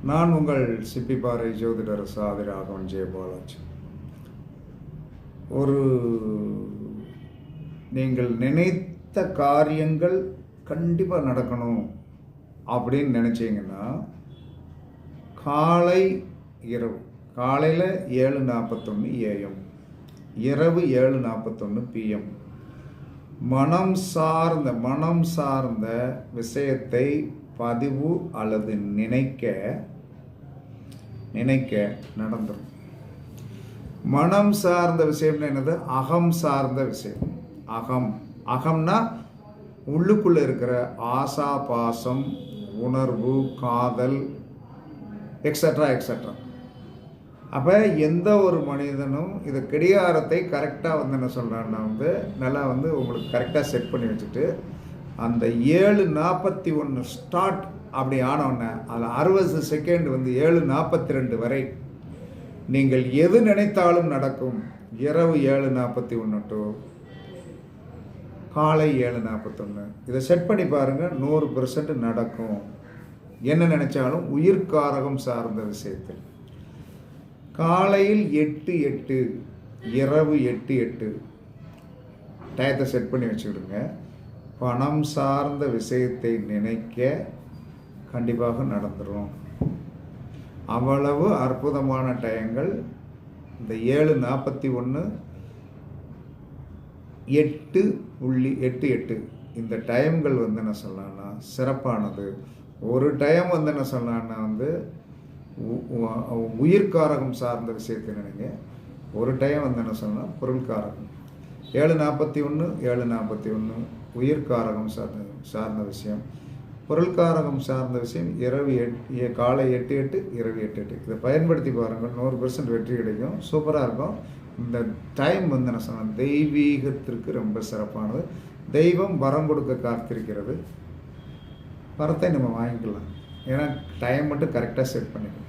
நான் உங்கள் சிப்பிப்பாறை ஜோதிடர் சாதி ராகவன் ஜெயபாலாஜி. ஒரு நீங்கள் நினைத்த காரியங்கள் கண்டிப்பாக நடக்கணும் அப்படின்னு நினச்சிங்கன்னா இரவு காலையில் 7:41 AM, இரவு 7:41 PM மனம் சார்ந்த விஷயத்தை பதிவு அல்லது நினைக்க நடந்துடும். மனம் சார்ந்த விஷயம்னு என்னது? அகம் சார்ந்த விஷயம். அகம்னா உள்ளுக்குள்ளே இருக்கிற ஆசா, பாசம், உணர்வு, காதல், எக்ஸட்ரா. அப்போ எந்த ஒரு மனிதனும் இதை கடிகாரத்தை கரெக்டாக என்ன சொல்கிறான்னா நல்லா உங்களுக்கு கரெக்டாக செட் பண்ணி வச்சுட்டு அந்த 7:41 ஸ்டார்ட் அப்படி ஆனவுடனே அதில் 60 செகண்ட் 7:42 வரை நீங்கள் எது நினைத்தாலும் நடக்கும். இரவு 7:41 டு காலை 7:41 இதை செட் பண்ணி பாருங்கள், 100% நடக்கும். என்ன நினைச்சாலும் உயிர்காரகம் சார்ந்த விஷயத்தில் காலையில் 8:08 இரவு 8:08 டயத்தை செட் பண்ணி வச்சுக்கிடுங்க. பணம் சார்ந்த விஷயத்தை நினைக்க கண்டிப்பாக நடந்துடும். அவ்வளவு அற்புதமான டயங்கள் இந்த 7:41 8:08 இந்த டைம்கள் என்ன சொல்லலாம்னா சிறப்பானது. ஒரு டைம் என்ன சொல்லலாம்னா உயிர்காரகம் சார்ந்த விஷயத்தை நினைங்க. ஒரு டைம் என்ன சொல்லலாம் பொருள்காரகம். 7:41 உயிர்காரகம் சார்ந்த விஷயம். பொருள்காரகம் சார்ந்த விஷயம் இரவு காலை 8:08 இரவு 8:08 இதை பயன்படுத்தி பாருங்கள், 100% வெற்றி கிடைக்கும். சூப்பராக இருக்கும். இந்த டைம் என்ன சொன்னால் தெய்வீகத்திற்கு ரொம்ப சிறப்பானது. தெய்வம் வரம் கொடுக்க காத்திருக்கிறது. வரத்தை நம்ம வாங்கிக்கலாம். ஏன்னா டைம் மட்டும் கரெக்டாக செட் பண்ணிக்கணும்.